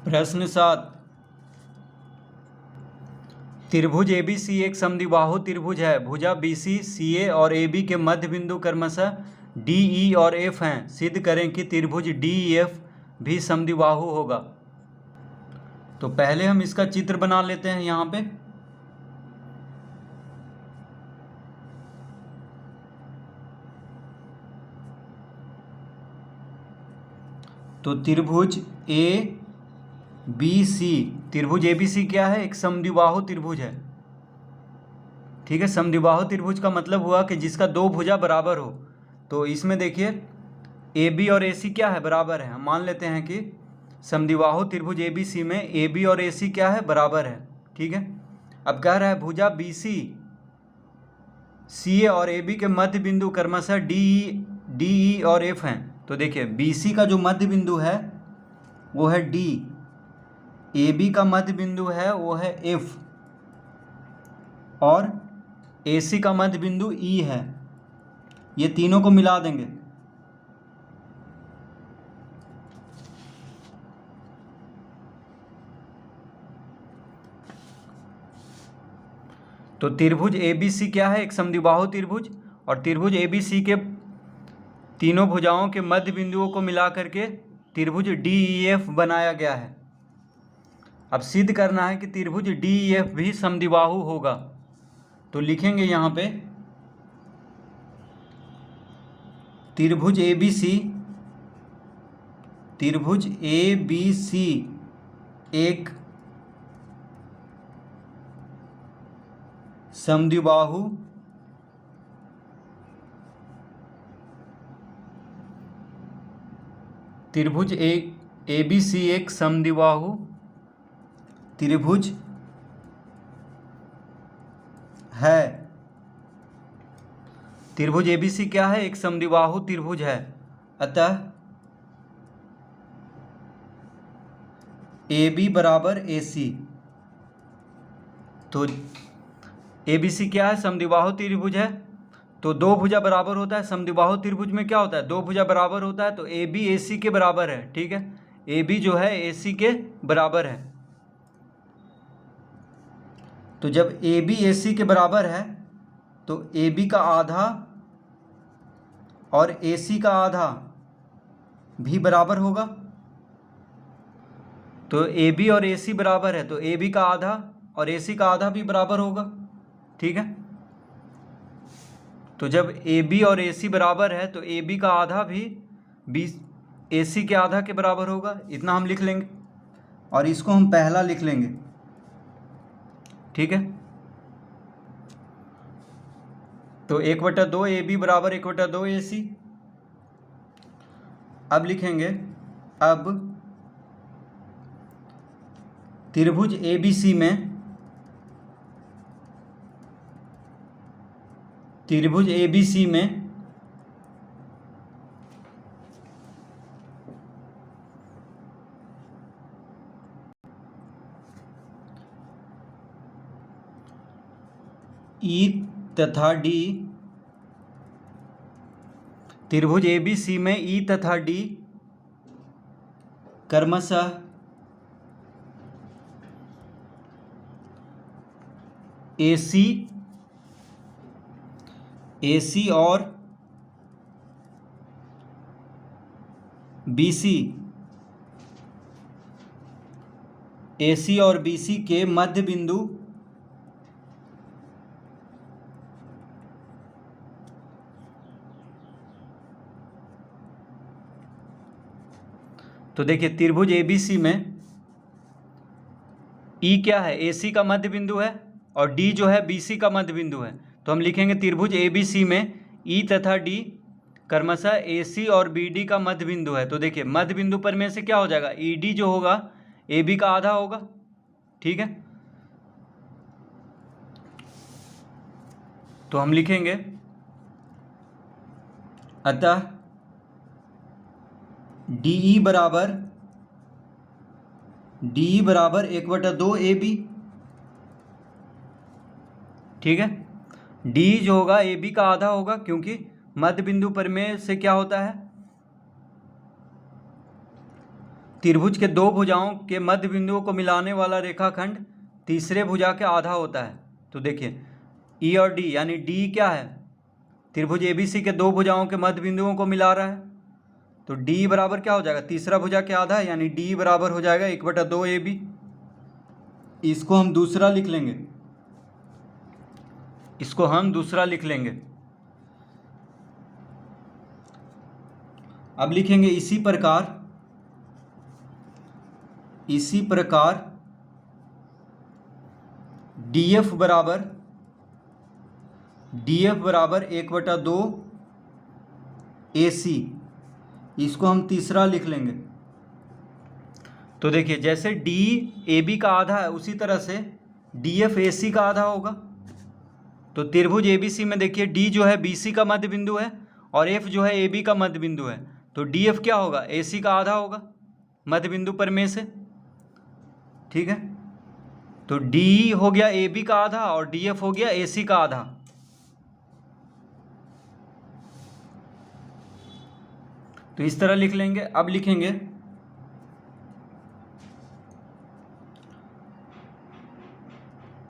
प्रश्न 7। त्रिभुज एबीसी एक समद्विबाहु त्रिभुज है। भुजा बीसी सीए और एबी के मध्य बिंदु क्रमशः डीई और एफ हैं। सिद्ध करें कि त्रिभुज डीईएफ भी समद्विबाहु होगा। तो पहले हम इसका चित्र बना लेते हैं यहाँ पे। तो त्रिभुज ए बी सी, त्रिभुज ए बी सी क्या है? एक समद्विबाहु त्रिभुज है। ठीक है, समद्विबाहु त्रिभुज का मतलब हुआ कि जिसका दो भुजा बराबर हो। तो इसमें देखिए ए बी और ए सी क्या है? बराबर है। हम मान लेते हैं कि समद्विबाहु त्रिभुज ए बी सी में ए बी और ए सी क्या है? बराबर है। ठीक है, अब कह रहा है भुजा बी सी सी ए और ए बी के मध्य बिंदु क्रमशः डी ई और एफ हैं। तो देखिए बी सी का जो मध्य बिंदु है वो है डी, ए बी का मध्य बिंदु है वो है एफ, और ए सी का मध्य बिंदु ई है। ये तीनों को मिला देंगे तो त्रिभुज ए बी सी क्या है? एक समद्विबाहु त्रिभुज। और त्रिभुज ए बी सी के तीनों भुजाओं के मध्य बिंदुओं को मिला करके त्रिभुज डी ई एफ बनाया गया है। अब सिद्ध करना है कि त्रिभुज डी ई एफ भी समद्विबाहु होगा। तो लिखेंगे यहाँ पे त्रिभुज ए बी सी, त्रिभुज ए बी सी एक समद्विबाहु त्रिभुज ए बी सी एक समद्विबाहु त्रिभुज है। त्रिभुज ए बी सी क्या है? एक समद्विबाहु त्रिभुज है। अतः ए बी बराबर ए सी। तो ए बी सी क्या है? समद्विबाहु त्रिभुज है। तो दो भुजा बराबर होता है। समद्विबाहु त्रिभुज में क्या होता है? दो भुजा बराबर होता है। तो ए बी ए सी के बराबर है। ठीक है, ए बी जो है ए सी के बराबर है। तो जब ए बी ए सी के बराबर है तो ए बी का आधा और ए सी का आधा भी बराबर होगा। तो ए बी और ए सी बराबर है तो ए बी का आधा और ए सी का आधा भी बराबर होगा। ठीक है, तो जब ए बी और ए सी बराबर है तो ए बी का आधा भी ए सी के आधा के बराबर होगा। इतना हम लिख लेंगे और इसको हम पहला लिख लेंगे। ठीक है, तो 1/2 ए बी बराबर 1/2 ए सी। अब लिखेंगे अब त्रिभुज ए बी सी में त्रिभुज ए बी सी में ई तथा डी, त्रिभुज ए बी सी में ई तथा डी क्रमशः ए सी और बी सी, ए सी और बी सी के मध्य बिंदु तो देखिए त्रिभुज ए बी सी में ई क्या है? ए सी का मध्य बिंदु है और डी जो है बी सी का मध्य बिंदु है। तो हम लिखेंगे त्रिभुज ए बी सी में ई तथा डी क्रमशः ए सी और बी डी का मध्य बिंदु है। तो देखिए मध्य बिंदु पर में से क्या हो जाएगा? ई डी जो होगा ए बी का आधा होगा। ठीक है, तो हम लिखेंगे अतः डी बराबर 1/2 ए बी। ठीक है, डी जो होगा ए बी का आधा होगा क्योंकि मध्य बिंदु पर में से क्या होता है? त्रिभुज के दो भुजाओं के मध्य बिंदुओं को मिलाने वाला रेखाखंड तीसरे भुजा के आधा होता है। तो देखिए ई और डी, यानी डी क्या है, त्रिभुज एबीसी के दो भुजाओं के मध्य बिंदुओं को मिला रहा है। तो डी बराबर क्या हो जाएगा, तीसरा भुजा के आधा, यानी डी बराबर हो जाएगा 1/2 AB। इसको हम दूसरा लिख लेंगे, इसको हम दूसरा लिख लेंगे। अब लिखेंगे इसी प्रकार DF बराबर 1/2 AC, इसको हम तीसरा लिख लेंगे। तो देखिए जैसे D AB का आधा है उसी तरह से DF AC का आधा होगा। तो त्रिभुज ABC में देखिए D जो है BC का मध्य बिंदु है और F जो है AB का मध्य बिंदु है। तो DF क्या होगा, AC का आधा होगा मध्य बिंदु पर में से, ठीक है। तो D हो गया AB का आधा और DF हो गया AC का आधा। तो इस तरह लिख लेंगे। अब लिखेंगे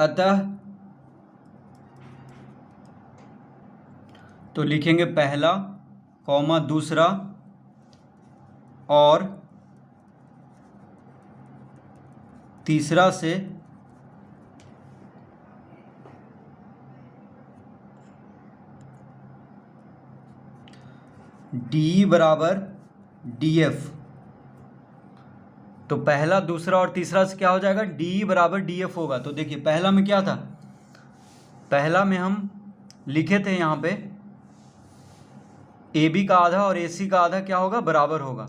अतः, तो लिखेंगे पहला कॉमा दूसरा और तीसरा से D बराबर DF। तो पहला दूसरा और तीसरा से क्या हो जाएगा, D बराबर DF होगा। तो देखिए पहला में क्या था, पहला में हम लिखे थे यहाँ पे AB का आधा और AC का आधा क्या होगा, बराबर होगा।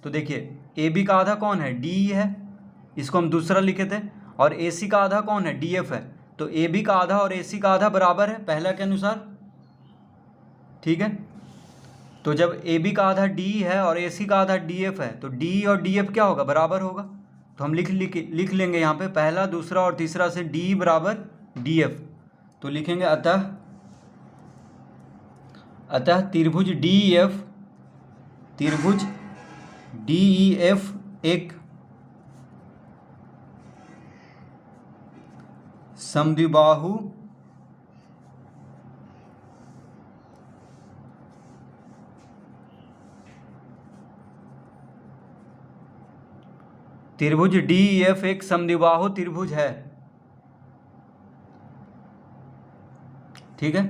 तो देखिए AB का आधा कौन है, D है, इसको हम दूसरा लिखे थे, और AC का आधा कौन है, DF है। तो AB का आधा और AC का आधा बराबर है पहला के अनुसार, ठीक है। तो जब AB का आधा D है और AC का आधा DF है तो D और DF क्या होगा, बराबर होगा। तो हम लिख लेंगे यहाँ पे पहला दूसरा और तीसरा से D बराबर DF। तो लिखेंगे अतः त्रिभुज DEF एक समद्विबाहु त्रिभुज DEF एक समद्विबाहु त्रिभुज है, ठीक है।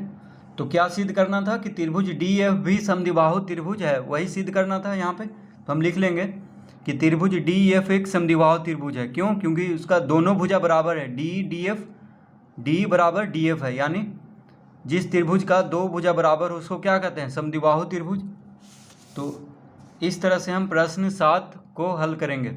तो क्या सिद्ध करना था कि त्रिभुज DEF भी समद्विबाहु त्रिभुज है, वही सिद्ध करना था यहाँ पे। तो हम लिख लेंगे कि त्रिभुज DEF एक समद्विबाहु त्रिभुज है। क्यों, क्योंकि उसका दोनों भुजा बराबर है, D बराबर DF है, यानी जिस त्रिभुज का दो भुजा बराबर हो उसको क्या कहते हैं, समद्विबाहु त्रिभुज। तो इस तरह से हम प्रश्न 7 को हल करेंगे।